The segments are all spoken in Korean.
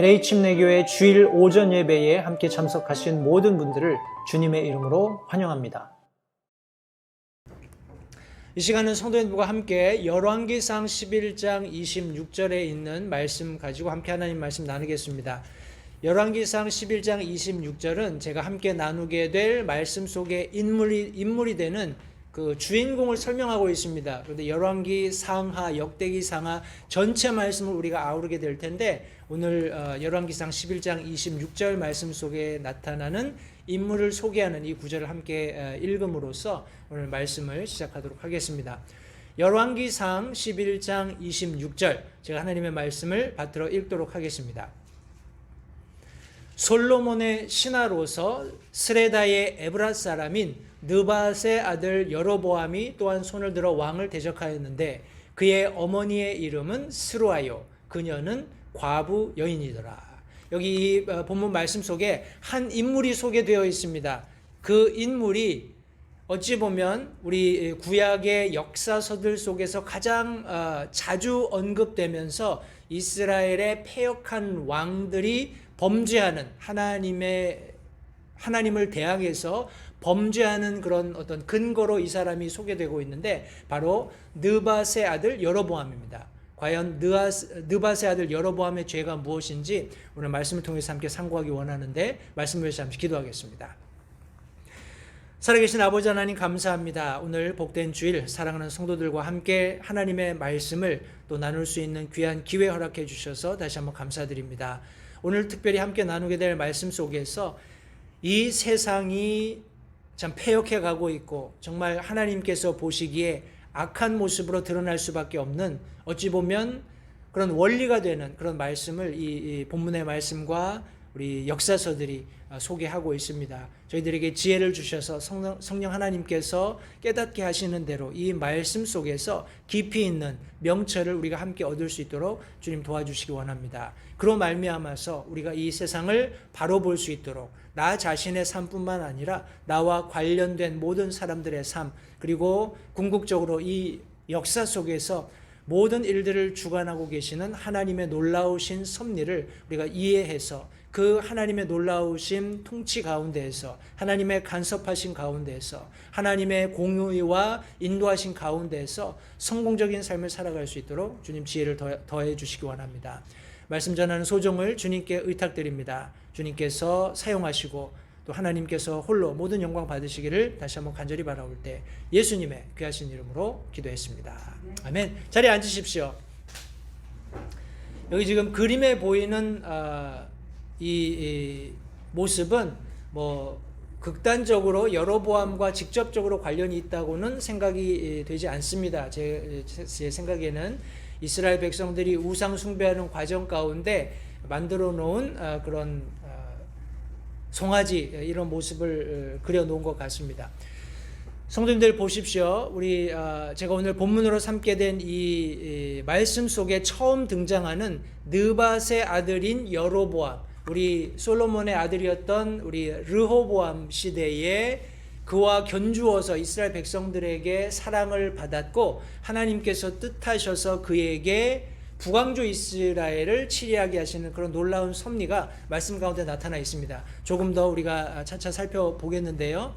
LA 침례교회 주일 오전 예배에 함께 참석하신 모든 분들을 주님의 이름으로 환영합니다. 이 시간은 성도님들과 함께 열왕기상 11장 26절에 있는 말씀 가지고 함께 하나님 말씀 나누겠습니다. 열왕기상 11장 26절은 제가 함께 나누게 될 말씀 속에 인물이 되는 그 주인공을 설명하고 있습니다. 그런데 열왕기 상하, 역대기 상하 전체 말씀을 우리가 아우르게 될 텐데 오늘 열왕기상 11장 26절 말씀 속에 나타나는 인물을 소개하는 이 구절을 함께 읽음으로써 오늘 말씀을 시작하도록 하겠습니다. 열왕기상 11장 26절 제가 하나님의 말씀을 받들어 읽도록 하겠습니다. 솔로몬의 신하로서 스레다의 에브랏 사람인 느밧의 아들 여로보암이 또한 손을 들어 왕을 대적하였는데 그의 어머니의 이름은 스루아요. 그녀는 과부 여인이더라. 여기 이 본문 말씀 속에 한 인물이 소개되어 있습니다. 그 인물이 어찌 보면 우리 구약의 역사서들 속에서 가장 자주 언급되면서 이스라엘의 패역한 왕들이 범죄하는 하나님을 대항해서 범죄하는 그런 어떤 근거로 이 사람이 소개되고 있는데 바로 느밧의 아들 여로보암입니다. 과연 느밧의 아들 여로보암의 죄가 무엇인지 오늘 말씀을 통해서 함께 상고하기 원하는데 말씀을 위해서 잠시 기도하겠습니다. 살아계신 아버지 하나님 감사합니다. 오늘 복된 주일 사랑하는 성도들과 함께 하나님의 말씀을 또 나눌 수 있는 귀한 기회 허락해 주셔서 다시 한번 감사드립니다. 오늘 특별히 함께 나누게 될 말씀 속에서 이 세상이 참 패역해 가고 있고 정말 하나님께서 보시기에 악한 모습으로 드러날 수밖에 없는 어찌 보면 그런 원리가 되는 그런 말씀을 이 본문의 말씀과 우리 역사서들이 소개하고 있습니다. 저희들에게 지혜를 주셔서 성령 하나님께서 깨닫게 하시는 대로 이 말씀 속에서 깊이 있는 명철을 우리가 함께 얻을 수 있도록 주님 도와주시기 원합니다. 그로 말미암아서 우리가 이 세상을 바로 볼 수 있도록 나 자신의 삶뿐만 아니라 나와 관련된 모든 사람들의 삶 그리고 궁극적으로 이 역사 속에서 모든 일들을 주관하고 계시는 하나님의 놀라우신 섭리를 우리가 이해해서 그 하나님의 놀라우신 통치 가운데에서 하나님의 간섭하신 가운데에서 하나님의 공의와 인도하신 가운데에서 성공적인 삶을 살아갈 수 있도록 주님 지혜를 더해 주시기 원합니다. 말씀 전하는 소정을 주님께 의탁드립니다. 주님께서 사용하시고 또 하나님께서 홀로 모든 영광 받으시기를 다시 한번 간절히 바라올 때 예수님의 귀하신 이름으로 기도했습니다. 아멘. 자리에 앉으십시오. 여기 지금 그림에 보이는 이 모습은 뭐 극단적으로 여로보암과 직접적으로 관련이 있다고는 생각이 되지 않습니다. 제 생각에는 이스라엘 백성들이 우상 숭배하는 과정 가운데 만들어 놓은 그런 송아지 이런 모습을 그려 놓은 것 같습니다. 성도님들 보십시오. 우리 제가 오늘 본문으로 삼게 된 이 말씀 속에 처음 등장하는 느밧의 아들인 여로보암, 우리 솔로몬의 아들이었던 우리 르호보암 시대에 그와 견주어서 이스라엘 백성들에게 사랑을 받았고 하나님께서 뜻하셔서 그에게 북왕조 이스라엘을 치리하게 하시는 그런 놀라운 섭리가 말씀 가운데 나타나 있습니다. 조금 더 우리가 차차 살펴보겠는데요.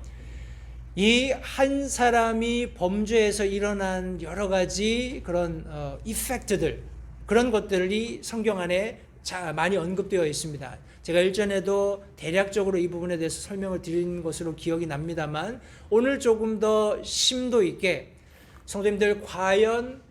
이 한 사람이 범죄에서 일어난 여러 가지 그런 이펙트들 그런 것들이 성경 안에 많이 언급되어 있습니다. 제가 일전에도 대략적으로 이 부분에 대해서 설명을 드린 것으로 기억이 납니다만 오늘 조금 더 심도 있게 성도님들 과연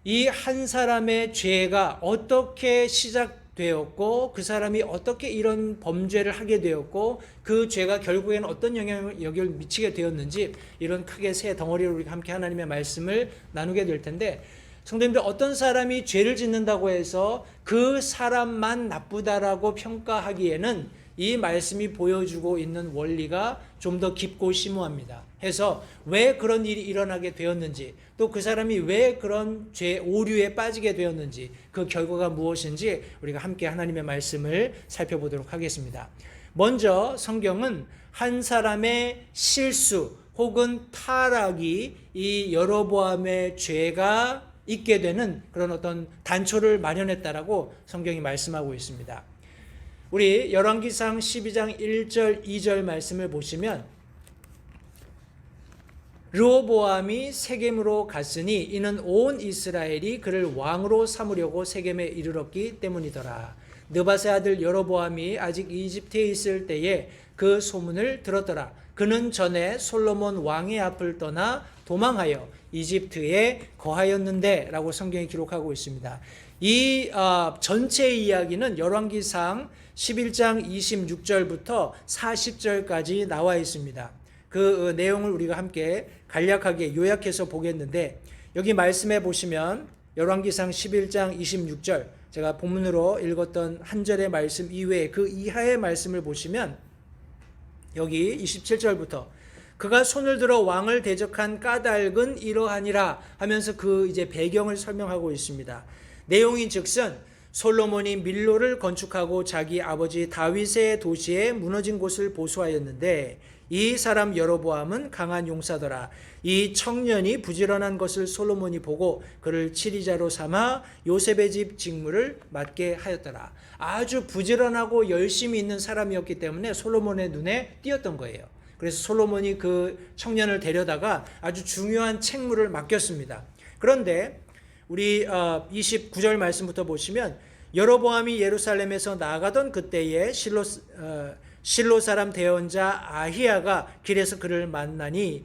이 한 사람의 죄가 어떻게 시작되었고 그 사람이 어떻게 이런 범죄를 하게 되었고 그 죄가 결국에는 어떤 영향을 미치게 되었는지 이런 크게 세 덩어리로 우리가 함께 하나님의 말씀을 나누게 될 텐데 성도님들 어떤 사람이 죄를 짓는다고 해서 그 사람만 나쁘다라고 평가하기에는 이 말씀이 보여주고 있는 원리가 좀 더 깊고 심오합니다. 해서 왜 그런 일이 일어나게 되었는지 또 그 사람이 왜 그런 죄 오류에 빠지게 되었는지 그 결과가 무엇인지 우리가 함께 하나님의 말씀을 살펴보도록 하겠습니다. 먼저 성경은 한 사람의 실수 혹은 타락이 이 여로보암의 죄가 있게 되는 그런 어떤 단초를 마련했다라고 성경이 말씀하고 있습니다. 우리 열왕기상 12장 1절 2절 말씀을 보시면 르호보암이 세겜으로 갔으니 이는 온 이스라엘이 그를 왕으로 삼으려고 세겜에 이르렀기 때문이더라. 느밧의 아들 여로보암이 아직 이집트에 있을 때에 그 소문을 들었더라. 그는 전에 솔로몬 왕의 앞을 떠나 도망하여 이집트에 거하였는데 라고 성경이 기록하고 있습니다. 이 전체 이야기는 열왕기상 11장 26절부터 40절까지 나와 있습니다. 그 내용을 우리가 함께 간략하게 요약해서 보겠는데, 여기 말씀해 보시면 열왕기상 11장 26절, 제가 본문으로 읽었던 한 절의 말씀 이외에 그 이하의 말씀을 보시면 여기 27절부터 그가 손을 들어 왕을 대적한 까닭은 이러하니라 하면서 그 이제 배경을 설명하고 있습니다. 내용인 즉슨 솔로몬이 밀로를 건축하고 자기 아버지 다윗의 도시에 무너진 곳을 보수하였는데 이 사람 여로보암은 강한 용사더라. 이 청년이 부지런한 것을 솔로몬이 보고 그를 치리자로 삼아 요셉의 집 직무를 맡게 하였더라. 아주 부지런하고 열심히 있는 사람이었기 때문에 솔로몬의 눈에 띄었던 거예요. 그래서 솔로몬이 그 청년을 데려다가 아주 중요한 책무를 맡겼습니다. 그런데 우리 29절 말씀부터 보시면 여로보암이 예루살렘에서 나가던 그때에 실로 사람 대언자 아히야가 길에서 그를 만나니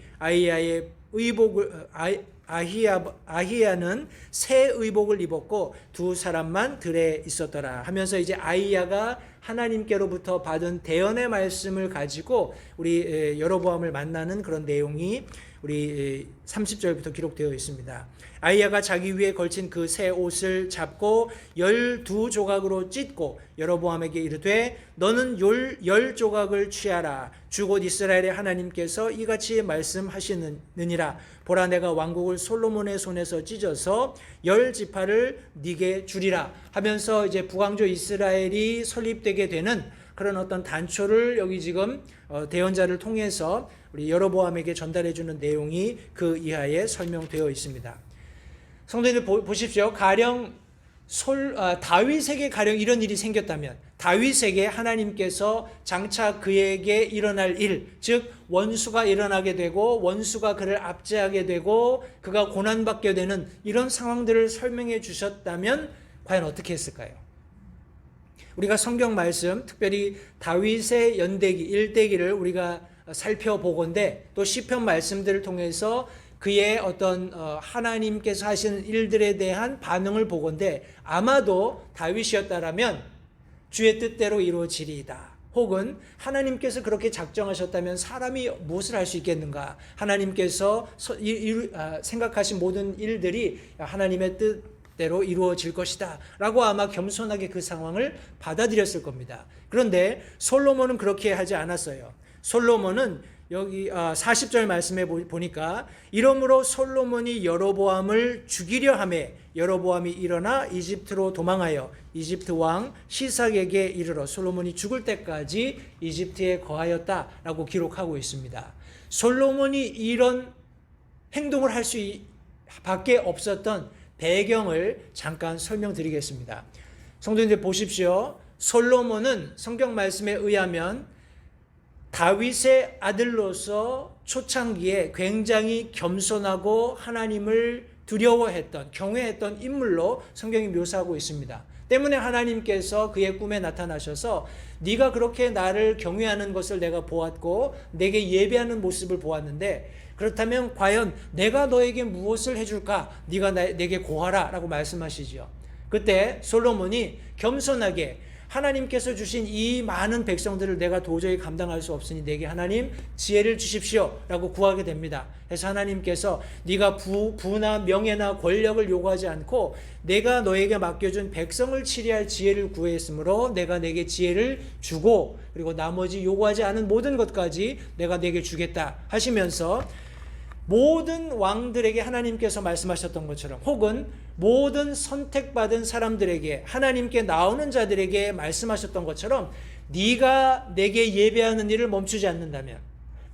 아히야는 새 의복을 입었고 두 사람만 들에 있었더라 하면서 이제 아히야가 하나님께로부터 받은 대언의 말씀을 가지고 우리 여로보암을 만나는 그런 내용이 우리 30절부터 기록되어 있습니다. 아히야가 자기 위에 걸친 그 새 옷을 잡고 12조각으로 찢고 여로보암에게 이르되 너는 10조각을 취하라. 주 곧 이스라엘의 하나님께서 이같이 말씀하시느니라. 보라 내가 왕국을 솔로몬의 손에서 찢어서 10지파를 네게 주리라 하면서 이제 북왕조 이스라엘이 설립되게 되는 그런 어떤 단초를 여기 지금 대언자를 통해서 우리 여로보암에게 전달해 주는 내용이 그 이하에 설명되어 있습니다. 성도님들 보십시오. 가령 다윗에게 가령 이런 일이 생겼다면 다윗에게 하나님께서 장차 그에게 일어날 일, 즉 원수가 일어나게 되고 원수가 그를 압제하게 되고 그가 고난받게 되는 이런 상황들을 설명해 주셨다면 과연 어떻게 했을까요? 우리가 성경 말씀, 특별히 다윗의 연대기, 일대기를 우리가 살펴보건대 또 시편 말씀들을 통해서 그의 어떤 하나님께서 하시는 일들에 대한 반응을 보건대 아마도 다윗이었다라면 주의 뜻대로 이루어지리이다. 혹은 하나님께서 그렇게 작정하셨다면 사람이 무엇을 할 수 있겠는가? 하나님께서 생각하신 모든 일들이 하나님의 뜻대로 이루어질 것이다 라고 아마 겸손하게 그 상황을 받아들였을 겁니다. 그런데 솔로몬은 그렇게 하지 않았어요. 솔로몬은 여기 40절 말씀에 보니까 이러므로 솔로몬이 여로보암을 죽이려 하매 여로보암이 일어나 이집트로 도망하여 이집트 왕 시삭에게 이르러 솔로몬이 죽을 때까지 이집트에 거하였다라고 기록하고 있습니다. 솔로몬이 이런 행동을 할 수 밖에 없었던 배경을 잠깐 설명드리겠습니다. 성도님들 보십시오. 솔로몬은 성경 말씀에 의하면 다윗의 아들로서 초창기에 굉장히 겸손하고 하나님을 두려워했던, 경외했던 인물로 성경이 묘사하고 있습니다. 때문에 하나님께서 그의 꿈에 나타나셔서 네가 그렇게 나를 경외하는 것을 내가 보았고 내게 예배하는 모습을 보았는데 그렇다면 과연 내가 너에게 무엇을 해줄까? 네가 내게 고하라 라고 말씀하시죠. 그때 솔로몬이 겸손하게 하나님께서 주신 이 많은 백성들을 내가 도저히 감당할 수 없으니 내게 하나님 지혜를 주십시오 라고 구하게 됩니다. 그래서 하나님께서 네가 부나 명예나 권력을 요구하지 않고 내가 너에게 맡겨준 백성을 치리할 지혜를 구했으므로 내가 내게 지혜를 주고 그리고 나머지 요구하지 않은 모든 것까지 내가 내게 주겠다 하시면서 모든 왕들에게 하나님께서 말씀하셨던 것처럼 혹은 모든 선택받은 사람들에게 하나님께 나오는 자들에게 말씀하셨던 것처럼 네가 내게 예배하는 일을 멈추지 않는다면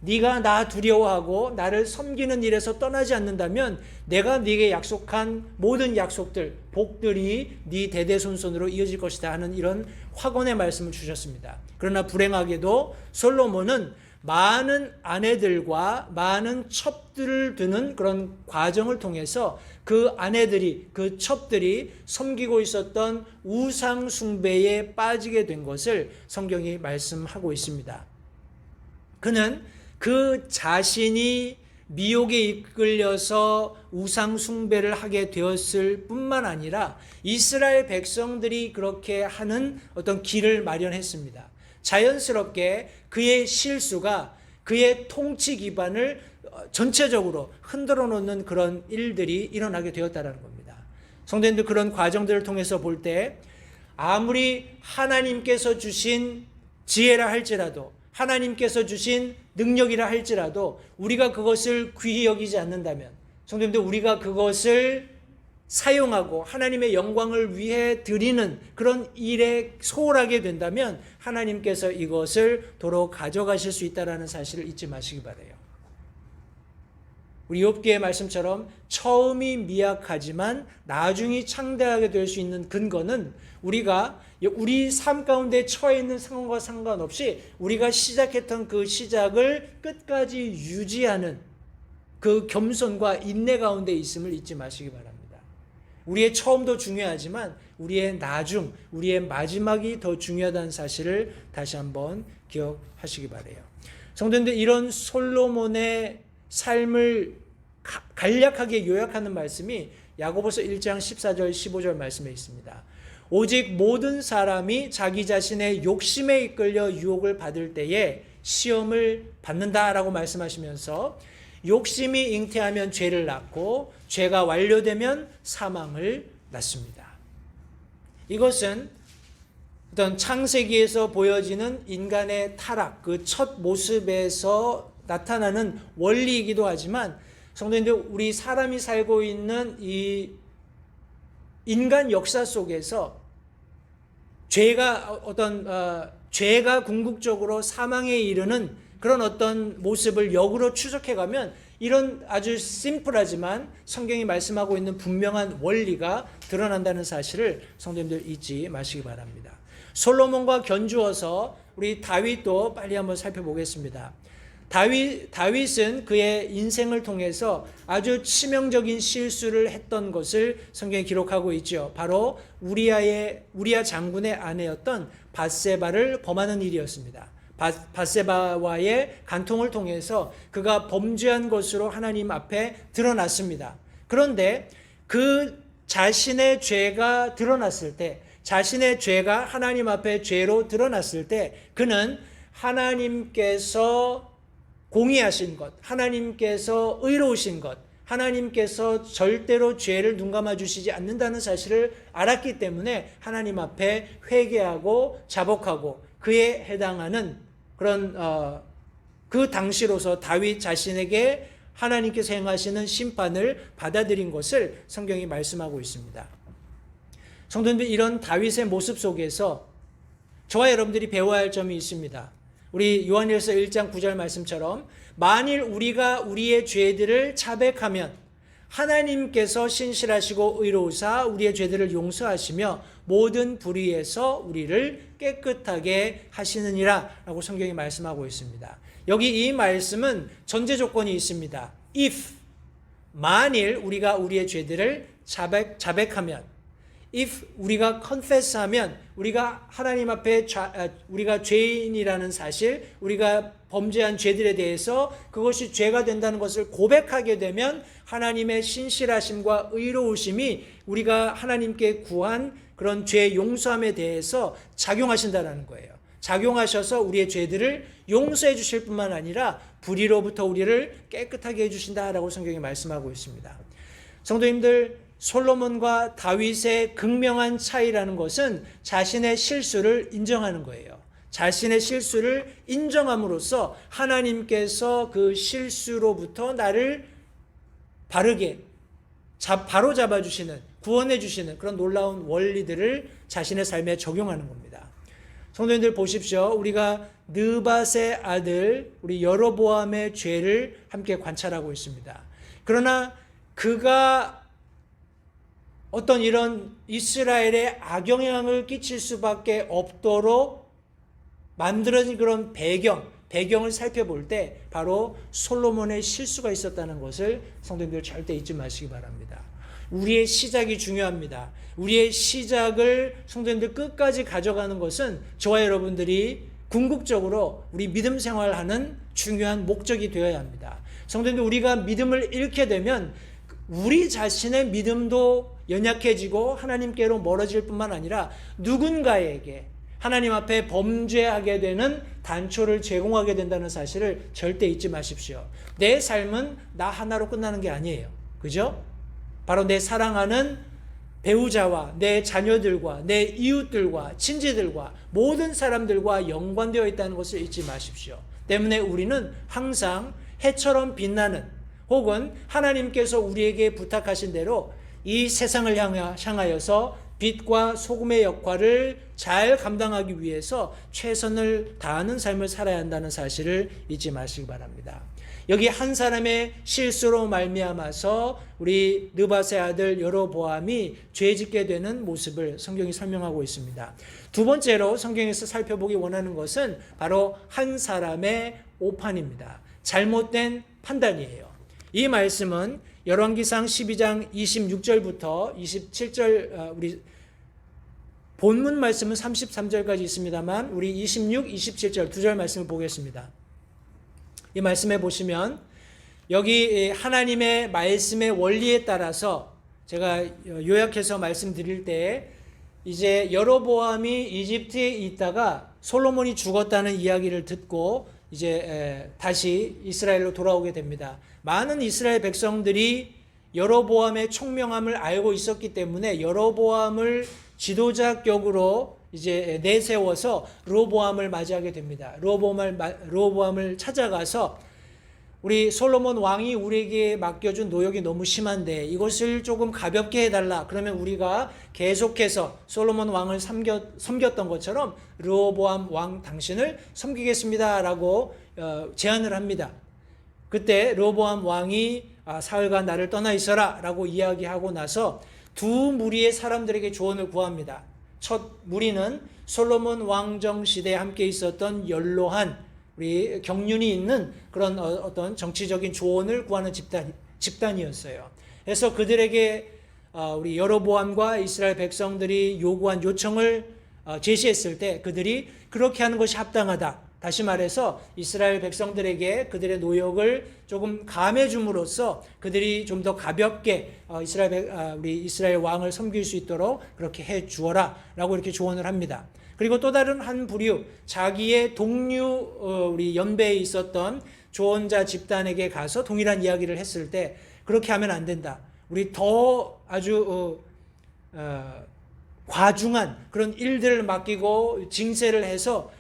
네가 나 두려워하고 나를 섬기는 일에서 떠나지 않는다면 내가 네게 약속한 모든 약속들, 복들이 네 대대손손으로 이어질 것이다 하는 이런 확언의 말씀을 주셨습니다. 그러나 불행하게도 솔로몬은 많은 아내들과 많은 첩들을 두는 그런 과정을 통해서 그 아내들이, 그 첩들이 섬기고 있었던 우상 숭배에 빠지게 된 것을 성경이 말씀하고 있습니다. 그는 그 자신이 미혹에 이끌려서 우상 숭배를 하게 되었을 뿐만 아니라 이스라엘 백성들이 그렇게 하는 어떤 길을 마련했습니다. 자연스럽게 그의 실수가 그의 통치 기반을 전체적으로 흔들어 놓는 그런 일들이 일어나게 되었다는 겁니다. 성도님들, 그런 과정들을 통해서 볼 때 아무리 하나님께서 주신 지혜라 할지라도, 하나님께서 주신 능력이라 할지라도 우리가 그것을 귀히 여기지 않는다면, 성도님들, 우리가 그것을 사용하고 하나님의 영광을 위해 드리는 그런 일에 소홀하게 된다면 하나님께서 이것을 도로 가져가실 수 있다는 사실을 잊지 마시기 바라요. 우리 욥기의 말씀처럼 처음이 미약하지만 나중이 창대하게 될 수 있는 근거는 우리가 우리 삶 가운데 처해 있는 상황과 상관없이 우리가 시작했던 그 시작을 끝까지 유지하는 그 겸손과 인내 가운데 있음을 잊지 마시기 바랍니다. 우리의 처음도 중요하지만 우리의 나중, 우리의 마지막이 더 중요하다는 사실을 다시 한번 기억하시기 바라요. 성도님들, 이런 솔로몬의 삶을 간략하게 요약하는 말씀이 야고보서 1장 14절 15절 말씀에 있습니다. 오직 모든 사람이 자기 자신의 욕심에 이끌려 유혹을 받을 때에 시험을 받는다라고 말씀하시면서 욕심이 잉태하면 죄를 낳고 죄가 완료되면 사망을 낳습니다. 이것은 어떤 창세기에서 보여지는 인간의 타락, 그 첫 모습에서 나타나는 원리이기도 하지만 성도님들, 우리 사람이 살고 있는 이 인간 역사 속에서 죄가 궁극적으로 사망에 이르는 그런 어떤 모습을 역으로 추적해가면 이런 아주 심플하지만 성경이 말씀하고 있는 분명한 원리가 드러난다는 사실을 성도님들 잊지 마시기 바랍니다. 솔로몬과 견주어서 우리 다윗도 빨리 한번 살펴보겠습니다. 다윗은 그의 인생을 통해서 아주 치명적인 실수를 했던 것을 성경에 기록하고 있죠. 바로 우리아 장군의 아내였던 밧세바를 범하는 일이었습니다. 밧세바와의 간통을 통해서 그가 범죄한 것으로 하나님 앞에 드러났습니다. 그런데 그 자신의 죄가 드러났을 때, 자신의 죄가 하나님 앞에 죄로 드러났을 때 그는 하나님께서 공의하신 것, 하나님께서 의로우신 것, 하나님께서 절대로 죄를 눈감아 주시지 않는다는 사실을 알았기 때문에 하나님 앞에 회개하고 자복하고 그에 해당하는 그런 그 당시로서 다윗 자신에게 하나님께서 행하시는 심판을 받아들인 것을 성경이 말씀하고 있습니다. 성도님들, 이런 다윗의 모습 속에서 저와 여러분들이 배워야 할 점이 있습니다. 우리 요한일서 1장 9절 말씀처럼 만일 우리가 우리의 죄들을 자백하면 하나님께서 신실하시고 의로우사 우리의 죄들을 용서하시며 모든 불의에서 우리를 깨끗하게 하시느니라 라고 성경이 말씀하고 있습니다. 여기 이 말씀은 전제 조건이 있습니다. if, 만일 우리가 우리의 죄들을 자백하면, if 우리가 confess하면, 우리가 하나님 앞에 우리가 죄인이라는 사실, 우리가 범죄한 죄들에 대해서 그것이 죄가 된다는 것을 고백하게 되면 하나님의 신실하심과 의로우심이 우리가 하나님께 구한 그런 죄 용서함에 대해서 작용하신다는 거예요. 작용하셔서 우리의 죄들을 용서해 주실 뿐만 아니라 불의로부터 우리를 깨끗하게 해주신다라고 성경이 말씀하고 있습니다. 성도님들, 솔로몬과 다윗의 극명한 차이라는 것은 자신의 실수를 인정하는 거예요. 자신의 실수를 인정함으로써 하나님께서 그 실수로부터 나를 바르게 바로 잡아주시는, 구원해 주시는 그런 놀라운 원리들을 자신의 삶에 적용하는 겁니다. 성도님들 보십시오. 우리가 느밧의 아들 우리 여로보암의 죄를 함께 관찰하고 있습니다. 그러나 그가 어떤 이런 이스라엘에 악영향을 끼칠 수밖에 없도록 만들어진 그런 배경을 살펴볼 때 바로 솔로몬의 실수가 있었다는 것을 성도님들 절대 잊지 마시기 바랍니다. 우리의 시작이 중요합니다. 우리의 시작을 성도님들 끝까지 가져가는 것은 저와 여러분들이 궁극적으로 우리 믿음 생활하는 중요한 목적이 되어야 합니다. 성도님들, 우리가 믿음을 잃게 되면 우리 자신의 믿음도 연약해지고 하나님께로 멀어질 뿐만 아니라 누군가에게 하나님 앞에 범죄하게 되는 단초를 제공하게 된다는 사실을 절대 잊지 마십시오. 내 삶은 나 하나로 끝나는 게 아니에요. 그죠? 바로 내 사랑하는 배우자와 내 자녀들과 내 이웃들과 친지들과 모든 사람들과 연관되어 있다는 것을 잊지 마십시오. 때문에 우리는 항상 해처럼 빛나는, 혹은 하나님께서 우리에게 부탁하신 대로 이 세상을 향하여서 빛과 소금의 역할을 잘 감당하기 위해서 최선을 다하는 삶을 살아야 한다는 사실을 잊지 마시기 바랍니다. 여기 한 사람의 실수로 말미암아서 우리 느밧의 아들 여로보암이 죄짓게 되는 모습을 성경이 설명하고 있습니다. 두 번째로 성경에서 살펴보기 원하는 것은 바로 한 사람의 오판입니다. 잘못된 판단이에요. 이 말씀은 열왕기상 12장 26절부터 27절, 우리 본문 말씀은 33절까지 있습니다만 우리 26, 27절 두 절 말씀을 보겠습니다. 이 말씀에 보시면 여기 하나님의 말씀의 원리에 따라서 제가 요약해서 말씀드릴 때 이제 여로보암이 이집트에 있다가 솔로몬이 죽었다는 이야기를 듣고 이제 다시 이스라엘로 돌아오게 됩니다. 많은 이스라엘 백성들이 여로보암의 총명함을 알고 있었기 때문에 여로보암을 지도자격으로 이제 내세워서 르호보암을 맞이하게 됩니다. 르호보암을 찾아가서 우리 솔로몬 왕이 우리에게 맡겨준 노역이 너무 심한데 이것을 조금 가볍게 해달라. 그러면 우리가 계속해서 솔로몬 왕을 섬겼던 것처럼 르호보암 왕 당신을 섬기겠습니다 라고 제안을 합니다. 그때 르호보암 왕이 사흘간 나를 떠나 있어라 라고 이야기하고 나서 두 무리의 사람들에게 조언을 구합니다. 첫 무리는 솔로몬 왕정 시대에 함께 있었던 연로한 우리 경륜이 있는 그런 어떤 정치적인 조언을 구하는 집단이었어요. 그래서 그들에게 우리 여로보암과 이스라엘 백성들이 요구한 요청을 제시했을 때 그들이 그렇게 하는 것이 합당하다. 다시 말해서 이스라엘 백성들에게 그들의 노역을 조금 감해줌으로써 그들이 좀 더 가볍게 우리 이스라엘 왕을 섬길 수 있도록 그렇게 해 주어라 라고 이렇게 조언을 합니다. 그리고 또 다른 한 부류, 자기의 동료 우리 연배에 있었던 조언자 집단에게 가서 동일한 이야기를 했을 때 그렇게 하면 안 된다. 우리 더 아주 과중한 그런 일들을 맡기고 징세를 해서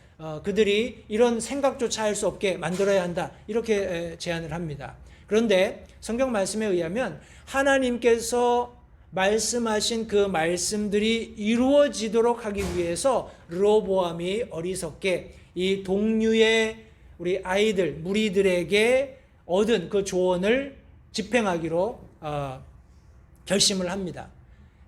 그들이 이런 생각조차 할 수 없게 만들어야 한다. 이렇게 제안을 합니다. 그런데 성경 말씀에 의하면 하나님께서 말씀하신 그 말씀들이 이루어지도록 하기 위해서 르호보암이 어리석게 이 동류의 우리 아이들, 무리들에게 얻은 그 조언을 집행하기로 결심을 합니다.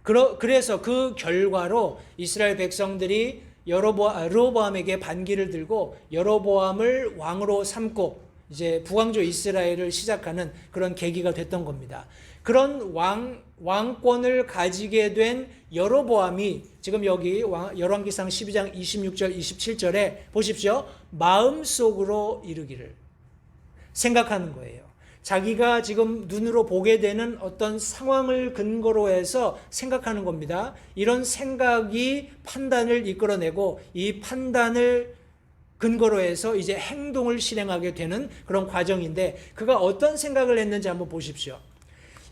그래서 그 결과로 이스라엘 백성들이 르호보암에게 반기를 들고 여로보암을 왕으로 삼고 이제 북왕조 이스라엘을 시작하는 그런 계기가 됐던 겁니다. 그런 왕권을 가지게 된 여로보암이 지금 여기 열왕기상 12장 26절 27절에 보십시오. 마음속으로 이르기를 생각하는 거예요. 자기가 지금 눈으로 보게 되는 어떤 상황을 근거로 해서 생각하는 겁니다. 이런 생각이 판단을 이끌어내고 이 판단을 근거로 해서 이제 행동을 실행하게 되는 그런 과정인데 그가 어떤 생각을 했는지 한번 보십시오.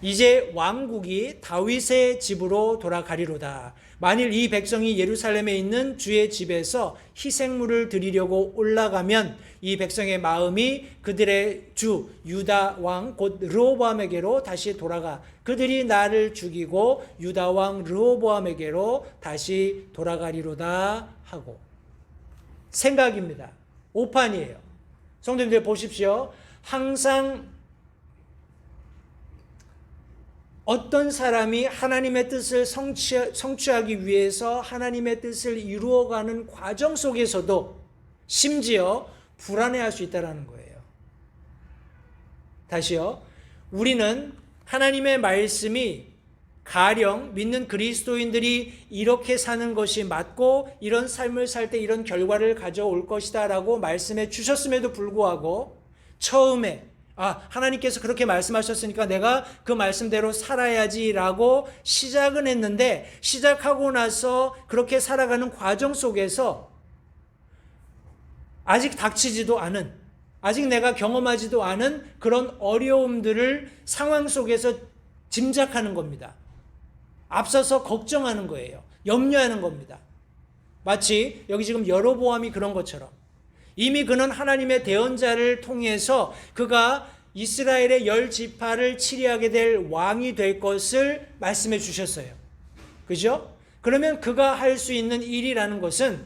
이제 왕국이 다윗의 집으로 돌아가리로다. 만일 이 백성이 예루살렘에 있는 주의 집에서 희생물을 드리려고 올라가면 이 백성의 마음이 그들의 주 유다 왕 곧 르호보암에게로 다시 돌아가 그들이 나를 죽이고 유다 왕 르호보암에게로 다시 돌아가리로다 하고 생각입니다. 오판이에요. 성도님들 보십시오. 항상 어떤 사람이 하나님의 뜻을 성취하기 위해서 하나님의 뜻을 이루어가는 과정 속에서도 심지어 불안해할 수 있다는 거예요. 다시요. 우리는 하나님의 말씀이 가령 믿는 그리스도인들이 이렇게 사는 것이 맞고 이런 삶을 살 때 이런 결과를 가져올 것이다 라고 말씀해 주셨음에도 불구하고 처음에 하나님께서 그렇게 말씀하셨으니까 내가 그 말씀대로 살아야지 라고 시작은 했는데 시작하고 나서 그렇게 살아가는 과정 속에서 아직 닥치지도 않은, 아직 내가 경험하지도 않은 그런 어려움들을 상황 속에서 짐작하는 겁니다. 앞서서 걱정하는 거예요. 염려하는 겁니다. 마치 여기 지금 여로보암이 그런 것처럼 이미 그는 하나님의 대언자를 통해서 그가 이스라엘의 10지파를 치리하게 될 왕이 될 것을 말씀해 주셨어요. 그죠? 그러면 그가 할 수 있는 일이라는 것은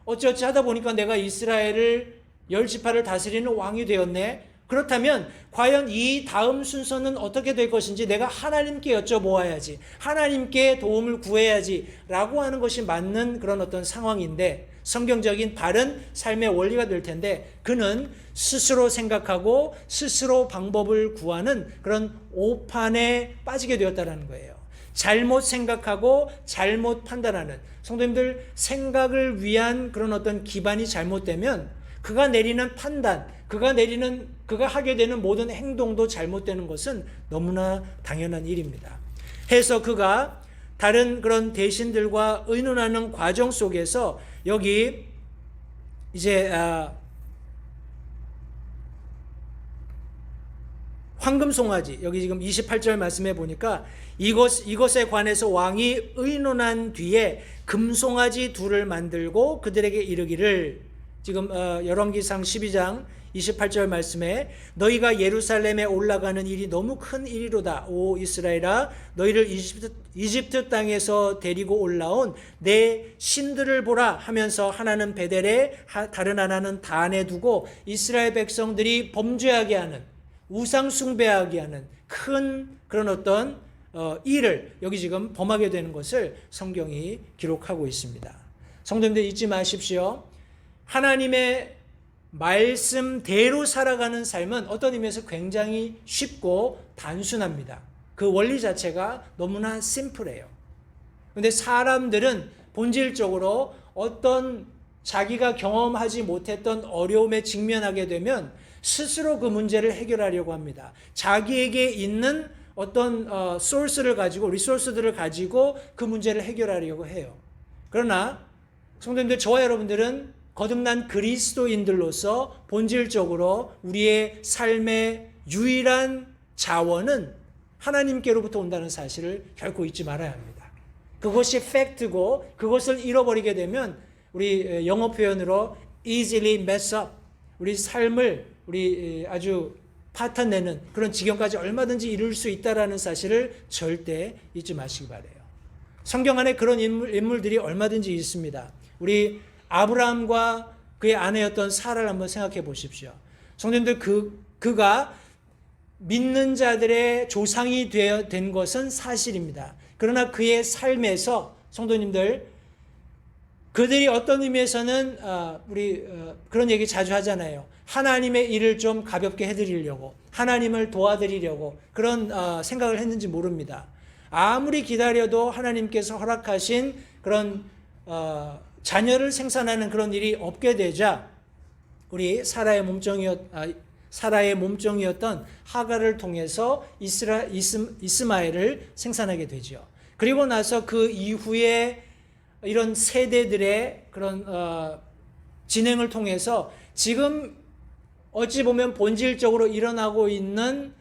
어찌어찌 하다 보니까 내가 이스라엘을 10지파를 다스리는 왕이 되었네. 그렇다면 과연 이 다음 순서는 어떻게 될 것인지 내가 하나님께 여쭤보아야지, 하나님께 도움을 구해야지 라고 하는 것이 맞는 그런 어떤 상황인데 성경적인 바른 삶의 원리가 될 텐데 그는 스스로 생각하고 스스로 방법을 구하는 그런 오판에 빠지게 되었다는 거예요. 잘못 생각하고 잘못 판단하는, 성도님들 생각을 위한 그런 어떤 기반이 잘못되면 그가 내리는 판단, 그가 하게 되는 모든 행동도 잘못되는 것은 너무나 당연한 일입니다. 해서 그가 다른 그런 대신들과 의논하는 과정 속에서 여기 이제 황금송아지, 여기 지금 28절 말씀해 보니까 이것에 관해서 왕이 의논한 뒤에 금송아지 둘을 만들고 그들에게 이르기를, 지금 열왕기상 12장 28절 말씀에 너희가 예루살렘에 올라가는 일이 너무 큰 일이로다. 오 이스라엘아, 너희를 이집트 땅에서 데리고 올라온 내 신들을 보라 하면서 하나는 베델에 다른 하나는 단에 두고 이스라엘 백성들이 범죄하게 하는, 우상 숭배하게 하는 큰 그런 어떤 일을 여기 지금 범하게 되는 것을 성경이 기록하고 있습니다. 성도님들 잊지 마십시오. 하나님의 말씀대로 살아가는 삶은 어떤 의미에서 굉장히 쉽고 단순합니다. 그 원리 자체가 너무나 심플해요. 그런데 사람들은 본질적으로 어떤 자기가 경험하지 못했던 어려움에 직면하게 되면 스스로 그 문제를 해결하려고 합니다. 자기에게 있는 어떤 소스를 가지고, 리소스들을 가지고 그 문제를 해결하려고 해요. 그러나 성도님들, 저와 여러분들은 거듭난 그리스도인들로서 본질적으로 우리의 삶의 유일한 자원은 하나님께로부터 온다는 사실을 결코 잊지 말아야 합니다. 그것이 팩트고 그것을 잃어버리게 되면 우리 영어 표현으로 easily mess up, 우리 삶을 우리 아주 파탄내는 그런 지경까지 얼마든지 이룰 수 있다는 사실을 절대 잊지 마시기 바라요. 성경 안에 그런 인물들이 얼마든지 있습니다. 우리 아브라함과 그의 아내였던 사라를 한번 생각해 보십시오. 성도님들, 그가 믿는 자들의 조상이 된 것은 사실입니다. 그러나 그의 삶에서 성도님들, 그들이 어떤 의미에서는 우리 그런 얘기 자주 하잖아요. 하나님의 일을 좀 가볍게 해드리려고, 하나님을 도와드리려고 그런 생각을 했는지 모릅니다. 아무리 기다려도 하나님께서 허락하신 그런 자녀를 생산하는 그런 일이 없게 되자 우리 사라의 몸종이었던 하갈을 통해서 이스마엘을 생산하게 되죠. 그리고 나서 그 이후에 이런 세대들의 그런 진행을 통해서 지금 어찌 보면 본질적으로 일어나고 있는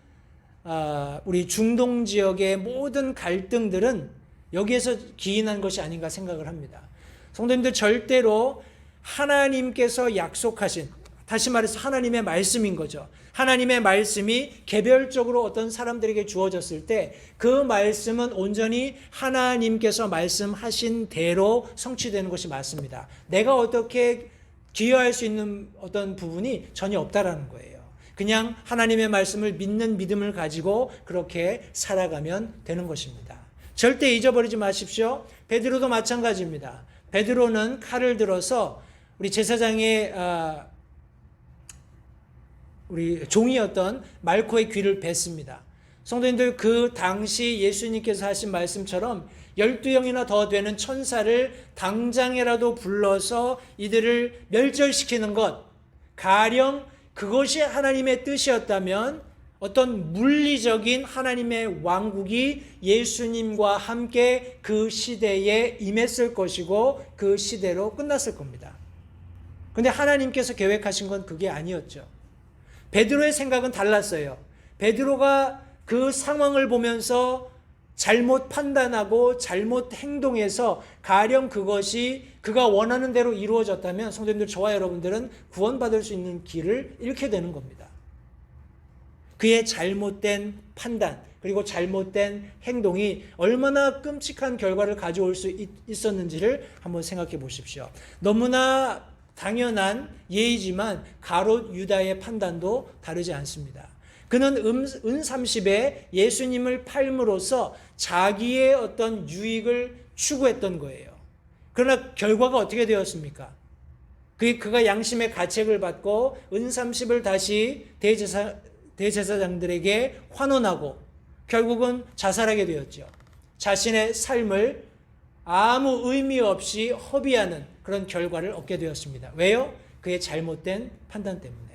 우리 중동 지역의 모든 갈등들은 여기에서 기인한 것이 아닌가 생각을 합니다. 성도님들, 절대로 하나님께서 약속하신, 다시 말해서 하나님의 말씀인 거죠. 하나님의 말씀이 개별적으로 어떤 사람들에게 주어졌을 때 그 말씀은 온전히 하나님께서 말씀하신 대로 성취되는 것이 맞습니다. 내가 어떻게 기여할 수 있는 어떤 부분이 전혀 없다라는 거예요. 그냥 하나님의 말씀을 믿는 믿음을 가지고 그렇게 살아가면 되는 것입니다. 절대 잊어버리지 마십시오. 베드로도 마찬가지입니다. 베드로는 칼을 들어서 우리 제사장의 우리 종이었던 말코의 귀를 뱄습니다. 성도님들, 그 당시 예수님께서 하신 말씀처럼 12영이나 더 되는 천사를 당장이라도 불러서 이들을 멸절시키는 것, 가령 그것이 하나님의 뜻이었다면 어떤 물리적인 하나님의 왕국이 예수님과 함께 그 시대에 임했을 것이고 그 시대로 끝났을 겁니다. 그런데 하나님께서 계획하신 건 그게 아니었죠. 베드로의 생각은 달랐어요. 베드로가 그 상황을 보면서 잘못 판단하고 잘못 행동해서 가령 그것이 그가 원하는 대로 이루어졌다면 성도님들, 저와 여러분들은 구원받을 수 있는 길을 잃게 되는 겁니다. 그의 잘못된 판단 그리고 잘못된 행동이 얼마나 끔찍한 결과를 가져올 수 있었는지를 한번 생각해 보십시오. 너무나 당연한 예의지만 가롯 유다의 판단도 다르지 않습니다. 그는 은30에 예수님을 팔므로써 자기의 어떤 유익을 추구했던 거예요. 그러나 결과가 어떻게 되었습니까? 그가 양심의 가책을 받고 은30을 다시 대제사장들에게 환원하고 결국은 자살하게 되었죠. 자신의 삶을 아무 의미 없이 허비하는 그런 결과를 얻게 되었습니다. 왜요? 그의 잘못된 판단 때문에.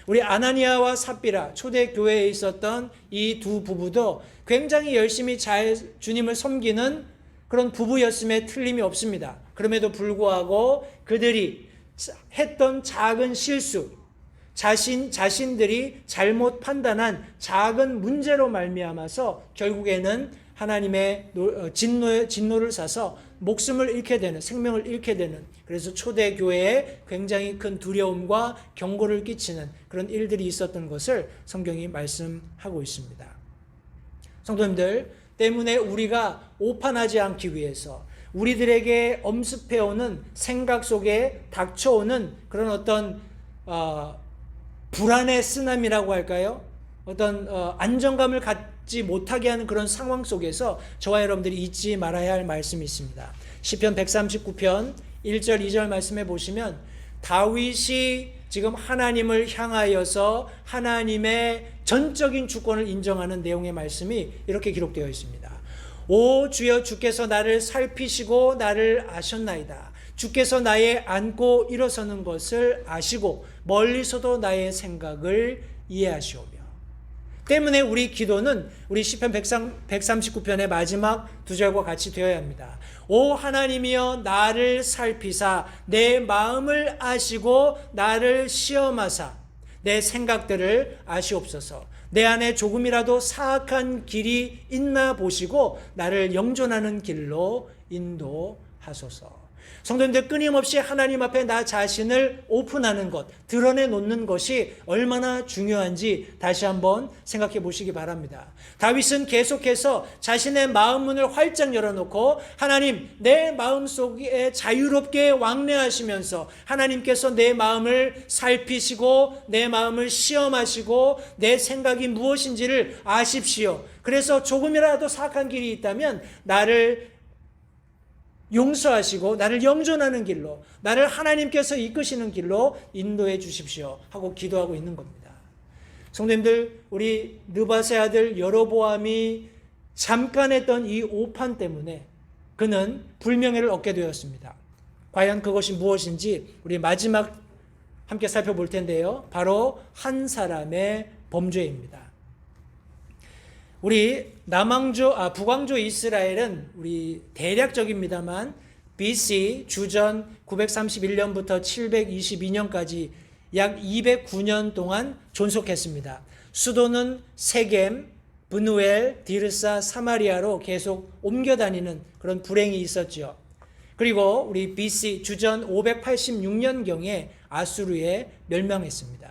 우리 아나니아와 삽비라, 초대교회에 있었던 이 두 부부도 굉장히 열심히 잘 주님을 섬기는 그런 부부였음에 틀림이 없습니다. 그럼에도 불구하고 그들이 했던 작은 실수, 자신들이 잘못 판단한 작은 문제로 말미암아서 결국에는 하나님의 진노를 사서 목숨을 잃게 되는, 생명을 잃게 되는, 그래서 초대교회에 굉장히 큰 두려움과 경고를 끼치는 그런 일들이 있었던 것을 성경이 말씀하고 있습니다. 성도님들, 때문에 우리가 오판하지 않기 위해서 우리들에게 엄습해오는 생각 속에 닥쳐오는 그런 어떤 불안의 쓰나미라고 할까요? 어떤 안정감을 갖지 못하게 하는 그런 상황 속에서 저와 여러분들이 잊지 말아야 할 말씀이 있습니다. 시편 139편 1절 2절 말씀해 보시면 다윗이 지금 하나님을 향하여서 하나님의 전적인 주권을 인정하는 내용의 말씀이 이렇게 기록되어 있습니다. 오 주여, 주께서 나를 살피시고 나를 아셨나이다. 주께서 나의 앉고 일어서는 것을 아시고 멀리서도 나의 생각을 이해하시오며. 때문에 우리 기도는 우리 시편 139편의 마지막 두 절과 같이 되어야 합니다. 오 하나님이여, 나를 살피사 내 마음을 아시고 나를 시험하사 내 생각들을 아시옵소서. 내 안에 조금이라도 사악한 길이 있나 보시고 나를 영존하는 길로 인도하소서. 성도님들, 끊임없이 하나님 앞에 나 자신을 오픈하는 것, 드러내놓는 것이 얼마나 중요한지 다시 한번 생각해 보시기 바랍니다. 다윗은 계속해서 자신의 마음 문을 활짝 열어놓고 하나님, 내 마음속에 자유롭게 왕래하시면서 하나님께서 내 마음을 살피시고 내 마음을 시험하시고 내 생각이 무엇인지를 아십시오. 그래서 조금이라도 사악한 길이 있다면 나를 용서하시고 나를 영존하는 길로, 나를 하나님께서 이끄시는 길로 인도해 주십시오 하고 기도하고 있는 겁니다. 성도님들, 우리 느밧의 아들 여로보암이 잠깐 했던 이 오판 때문에 그는 불명예를 얻게 되었습니다. 과연 그것이 무엇인지 우리 마지막 함께 살펴볼 텐데요. 바로 한 사람의 범죄입니다. 우리 북왕조 이스라엘은 우리 대략적입니다만 BC 주전 931년부터 722년까지 약 209년 동안 존속했습니다. 수도는 세겜, 브누엘, 디르사, 사마리아로 계속 옮겨 다니는 그런 불행이 있었죠. 그리고 우리 BC 주전 586년경에 아수르에 멸망했습니다.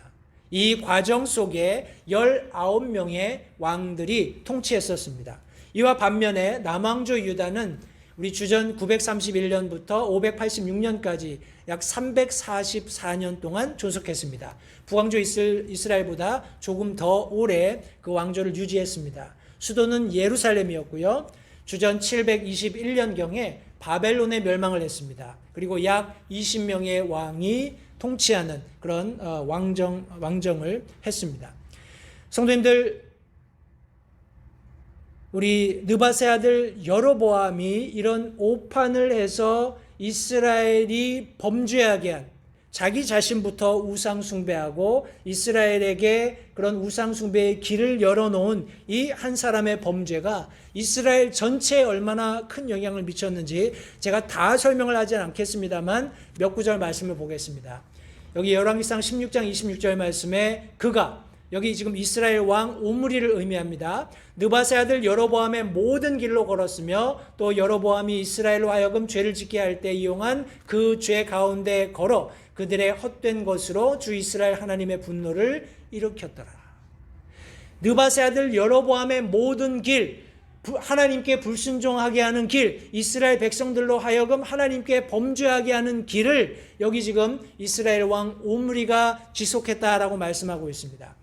이 과정 속에 19명의 왕들이 통치했었습니다. 이와 반면에 남왕조 유다는 우리 주전 931년부터 586년까지 약 344년 동안 존속했습니다. 북왕조 이스라엘보다 조금 더 오래 그 왕조를 유지했습니다. 수도는 예루살렘이었고요. 주전 721년경에 바벨론에 멸망을 했습니다. 그리고 약 20명의 왕이 통치하는 그런 왕정을 했습니다. 성도님들, 우리 느밧의 아들 여로보암이 이런 오판을 해서 이스라엘이 범죄하게 한, 자기 자신부터 우상 숭배하고 이스라엘에게 그런 우상 숭배의 길을 열어놓은 이 한 사람의 범죄가 이스라엘 전체에 얼마나 큰 영향을 미쳤는지 제가 다 설명을 하지 않겠습니다만 몇 구절 말씀을 보겠습니다. 여기 열왕기상 16장 26절 말씀에 그가, 여기 지금 이스라엘 왕 오므리를 의미합니다. 느밧의 아들 여로보암의 모든 길로 걸었으며 또 여로보암이 이스라엘로 하여금 죄를 짓게 할 때 이용한 그 죄 가운데 걸어 그들의 헛된 것으로 주 이스라엘 하나님의 분노를 일으켰더라. 느밧의 아들 여로보암의 모든 길, 하나님께 불순종하게 하는 길, 이스라엘 백성들로 하여금 하나님께 범죄하게 하는 길을 여기 지금 이스라엘 왕 오므리가 지속했다라고 말씀하고 있습니다.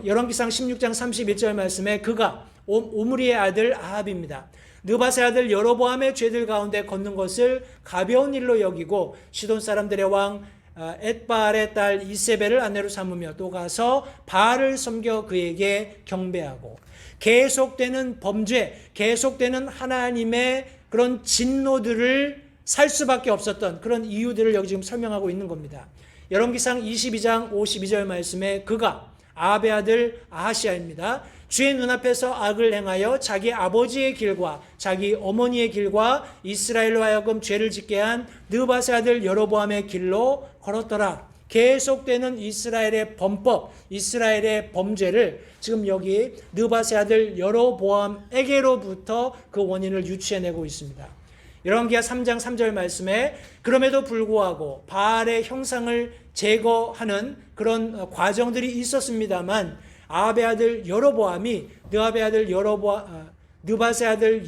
열왕기상 16장 31절 말씀에 그가, 오므리의 아들 아합입니다. 느밧의 아들 여로보암의 죄들 가운데 걷는 것을 가벼운 일로 여기고 시돈 사람들의 왕 엣바알의 딸 이세벨을 아내로 삼으며 또 가서 바알을 섬겨 그에게 경배하고, 계속되는 범죄, 계속되는 하나님의 그런 진노들을 살 수밖에 없었던 그런 이유들을 여기 지금 설명하고 있는 겁니다. 열왕기상 22장 52절 말씀에 그가, 아합의 아들 아하시아입니다. 주의 눈앞에서 악을 행하여 자기 아버지의 길과 자기 어머니의 길과 이스라엘로 하여금 죄를 짓게 한 느밧의 아들 여로보암의 길로 걸었더라. 계속되는 이스라엘의 범법, 이스라엘의 범죄를 지금 여기 느밧의 아들 여로보암에게로부터 그 원인을 유추해내고 있습니다. 열왕기하 3장 3절 말씀에 그럼에도 불구하고 바알의 형상을 제거하는 그런 과정들이 있었습니다만 아합의 아들 여로보암이 느밧의 아들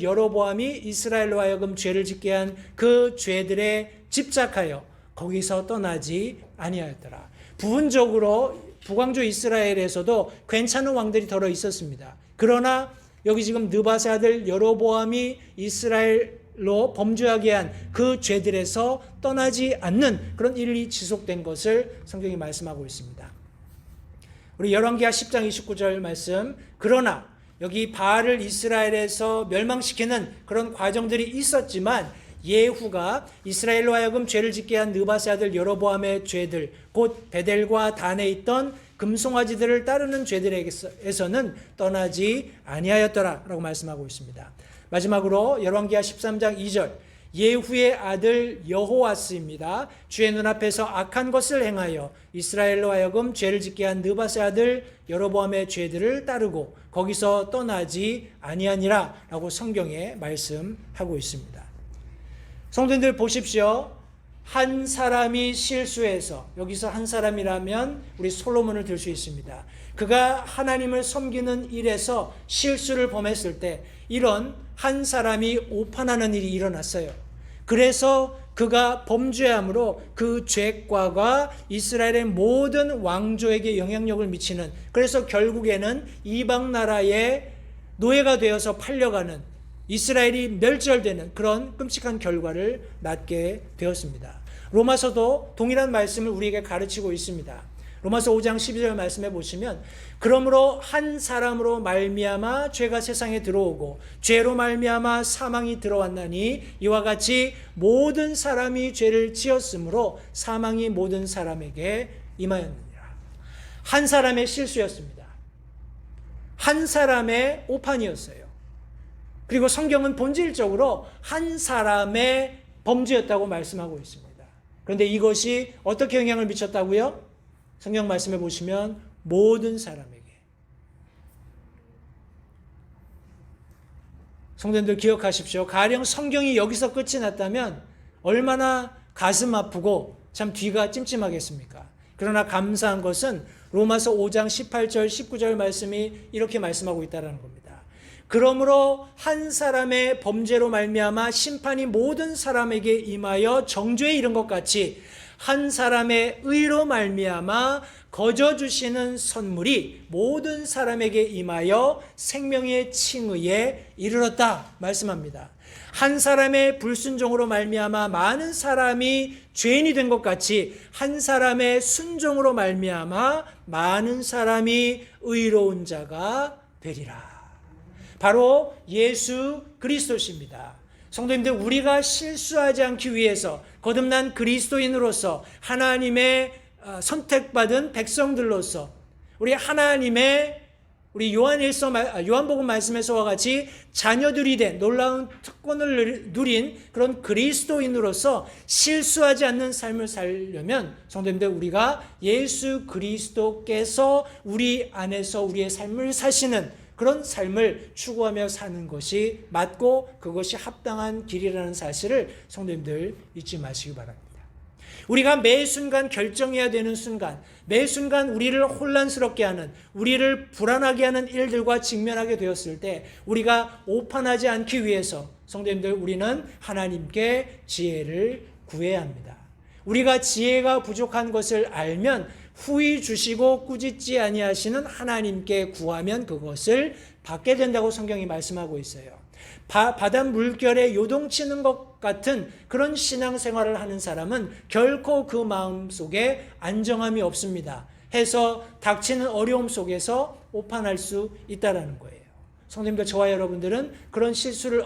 여로보암이 이스라엘로 하여금 죄를 짓게 한 그 죄들에 집착하여 거기서 떠나지 아니하였더라. 부분적으로 북왕조 이스라엘에서도 괜찮은 왕들이 더러 있었습니다. 그러나 여기 지금 느밧의 아들 여로보암이 이스라엘로 범죄하게 한 그 죄들에서 떠나지 않는 그런 일이 지속된 것을 성경이 말씀하고 있습니다. 우리 열왕기하 10장 29절 말씀, 그러나 여기 바알을 이스라엘에서 멸망시키는 그런 과정들이 있었지만 예후가 이스라엘로 하여금 죄를 짓게 한 느밧의 아들 여로보암의 죄들, 곧 베델과 단에 있던 금송아지들을 따르는 죄들에서는 떠나지 아니하였더라 라고 말씀하고 있습니다. 마지막으로 열왕기하 13장 2절, 예후의 아들 여호아스입니다. 주의 눈앞에서 악한 것을 행하여 이스라엘로 하여금 죄를 짓게 한 느밧의 아들 여로보암의 죄들을 따르고 거기서 떠나지 아니하니라 라고 성경에 말씀하고 있습니다. 성도님들 보십시오. 한 사람이 실수해서, 여기서 한 사람이라면 우리 솔로몬을 들 수 있습니다. 그가 하나님을 섬기는 일에서 실수를 범했을 때 이런 한 사람이 오판하는 일이 일어났어요. 그래서 그가 범죄함으로 그 죄과가 이스라엘의 모든 왕조에게 영향력을 미치는, 그래서 결국에는 이방 나라의 노예가 되어서 팔려가는, 이스라엘이 멸절되는 그런 끔찍한 결과를 낳게 되었습니다. 로마서도 동일한 말씀을 우리에게 가르치고 있습니다. 로마서 5장 12절 말씀해 보시면 그러므로 한 사람으로 말미암아 죄가 세상에 들어오고 죄로 말미암아 사망이 들어왔나니 이와 같이 모든 사람이 죄를 지었으므로 사망이 모든 사람에게 임하였느니라. 한 사람의 실수였습니다. 한 사람의 오판이었어요. 그리고 성경은 본질적으로 한 사람의 범죄였다고 말씀하고 있습니다. 그런데 이것이 어떻게 영향을 미쳤다고요? 성경 말씀해 보시면 모든 사람에게. 성도님들 기억하십시오. 가령 성경이 여기서 끝이 났다면 얼마나 가슴 아프고 참 뒤가 찜찜하겠습니까? 그러나 감사한 것은 로마서 5장 18절 19절 말씀이 이렇게 말씀하고 있다는 겁니다. 그러므로 한 사람의 범죄로 말미암아 심판이 모든 사람에게 임하여 정죄에 이른 것 같이 한 사람의 의로 말미암아 거저 주시는 선물이 모든 사람에게 임하여 생명의 칭의에 이르렀다 말씀합니다. 한 사람의 불순종으로 말미암아 많은 사람이 죄인이 된 것 같이 한 사람의 순종으로 말미암아 많은 사람이 의로운 자가 되리라. 바로 예수 그리스도십니다. 성도님들, 우리가 실수하지 않기 위해서 거듭난 그리스도인으로서 하나님의 선택받은 백성들로서 우리 하나님의 우리 요한복음 말씀에서와 같이 자녀들이 된 놀라운 특권을 누린 그런 그리스도인으로서 실수하지 않는 삶을 살려면 성도님들, 우리가 예수 그리스도께서 우리 안에서 우리의 삶을 사시는 그런 삶을 추구하며 사는 것이 맞고 그것이 합당한 길이라는 사실을 성도님들 잊지 마시기 바랍니다. 우리가 매 순간 결정해야 되는 순간, 매 순간 우리를 혼란스럽게 하는, 우리를 불안하게 하는 일들과 직면하게 되었을 때 우리가 오판하지 않기 위해서 성도님들, 우리는 하나님께 지혜를 구해야 합니다. 우리가 지혜가 부족한 것을 알면 후히 주시고 꾸짖지 아니하시는 하나님께 구하면 그것을 받게 된다고 성경이 말씀하고 있어요. 바닷 물결에 요동치는 것 같은 그런 신앙생활을 하는 사람은 결코 그 마음속에 안정함이 없습니다. 해서 닥치는 어려움 속에서 오판할 수 있다는 거예요. 성도님들, 저와 여러분들은 그런 실수를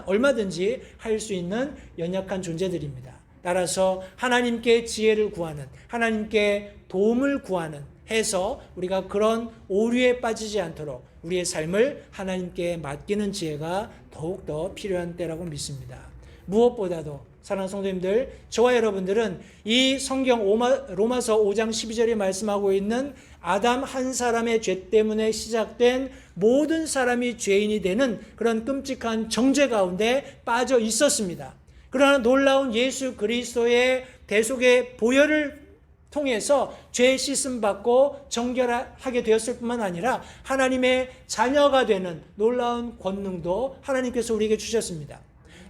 얼마든지 할 수 있는 연약한 존재들입니다. 따라서 하나님께 지혜를 구하는, 하나님께 도움을 구하는 해서 우리가 그런 오류에 빠지지 않도록 우리의 삶을 하나님께 맡기는 지혜가 더욱더 필요한 때라고 믿습니다. 무엇보다도 사랑하는 성도님들, 저와 여러분들은 이 성경 로마서 5장 12절에 말씀하고 있는 아담 한 사람의 죄 때문에 시작된 모든 사람이 죄인이 되는 그런 끔찍한 정죄 가운데 빠져 있었습니다. 그러나 놀라운 예수 그리스도의 대속의 보혈을 통해서 죄 씻음 받고 정결하게 되었을 뿐만 아니라 하나님의 자녀가 되는 놀라운 권능도 하나님께서 우리에게 주셨습니다.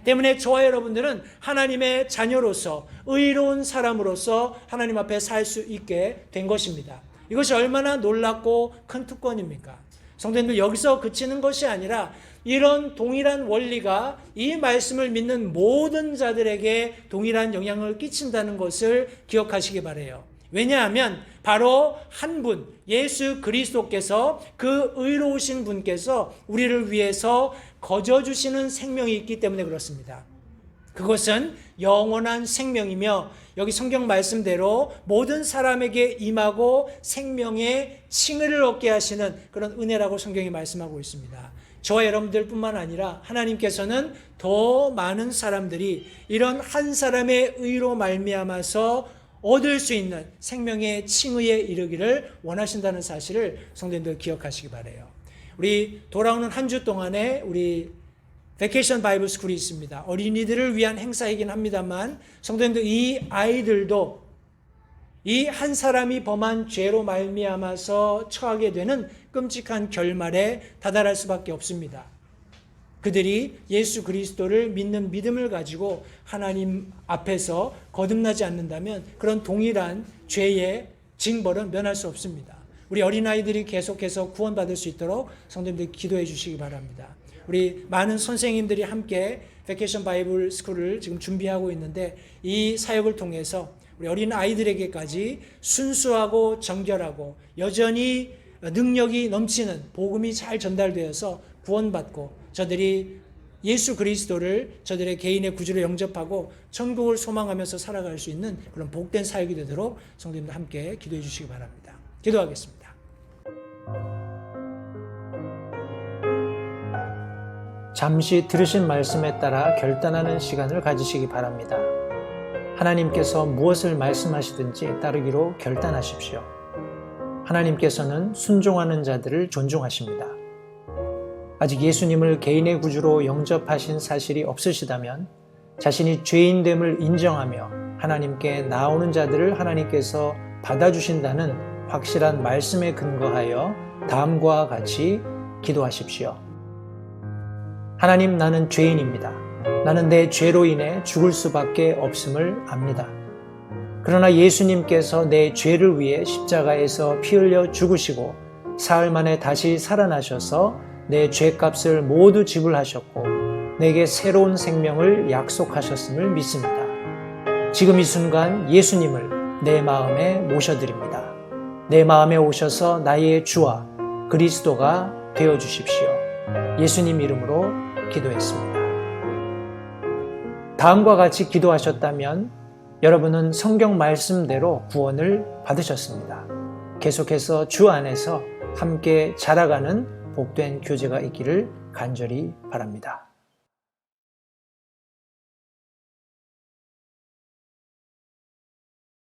때문에 저와 여러분들은 하나님의 자녀로서 의로운 사람으로서 하나님 앞에 살 수 있게 된 것입니다. 이것이 얼마나 놀랍고 큰 특권입니까? 성도님들, 여기서 그치는 것이 아니라 이런 동일한 원리가 이 말씀을 믿는 모든 자들에게 동일한 영향을 끼친다는 것을 기억하시기 바라요. 왜냐하면 바로 한 분, 예수 그리스도께서, 그 의로우신 분께서 우리를 위해서 거저 주시는 생명이 있기 때문에 그렇습니다. 그것은 영원한 생명이며 여기 성경 말씀대로 모든 사람에게 임하고 생명의 칭의를 얻게 하시는 그런 은혜라고 성경이 말씀하고 있습니다. 저와 여러분들뿐만 아니라 하나님께서는 더 많은 사람들이 이런 한 사람의 의로 말미암아서 얻을 수 있는 생명의 칭의에 이르기를 원하신다는 사실을 성도님들 기억하시기 바라요. 우리 돌아오는 한 주 동안에 우리 베케이션 바이블 스쿨이 있습니다. 어린이들을 위한 행사이긴 합니다만 성도님들, 이 아이들도 이 한 사람이 범한 죄로 말미암아서 처하게 되는 끔찍한 결말에 다다를 수밖에 없습니다. 그들이 예수 그리스도를 믿는 믿음을 가지고 하나님 앞에서 거듭나지 않는다면 그런 동일한 죄의 징벌은 면할 수 없습니다. 우리 어린아이들이 계속해서 구원받을 수 있도록 성도님들 기도해 주시기 바랍니다. 우리 많은 선생님들이 함께 베케이션 바이블 스쿨을 지금 준비하고 있는데 이 사역을 통해서 우리 어린 아이들에게까지 순수하고 정결하고 여전히 능력이 넘치는 복음이 잘 전달되어서 구원받고 저들이 예수 그리스도를 저들의 개인의 구주로 영접하고 천국을 소망하면서 살아갈 수 있는 그런 복된 사역이 되도록 성도님들 함께 기도해 주시기 바랍니다. 기도하겠습니다. 잠시 들으신 말씀에 따라 결단하는 시간을 가지시기 바랍니다. 하나님께서 무엇을 말씀하시든지 따르기로 결단하십시오. 하나님께서는 순종하는 자들을 존중하십니다. 아직 예수님을 개인의 구주로 영접하신 사실이 없으시다면 자신이 죄인됨을 인정하며 하나님께 나오는 자들을 하나님께서 받아주신다는 확실한 말씀에 근거하여 다음과 같이 기도하십시오. 하나님, 나는 죄인입니다. 나는 내 죄로 인해 죽을 수밖에 없음을 압니다. 그러나 예수님께서 내 죄를 위해 십자가에서 피 흘려 죽으시고 사흘 만에 다시 살아나셔서 내 죄값을 모두 지불하셨고 내게 새로운 생명을 약속하셨음을 믿습니다. 지금 이 순간 예수님을 내 마음에 모셔드립니다. 내 마음에 오셔서 나의 주와 그리스도가 되어주십시오. 예수님 이름으로 기도했습니다. 다음과 같이 기도하셨다면 여러분은 성경 말씀대로 구원을 받으셨습니다. 계속해서 주 안에서 함께 자라가는 복된 교제가 있기를 간절히 바랍니다.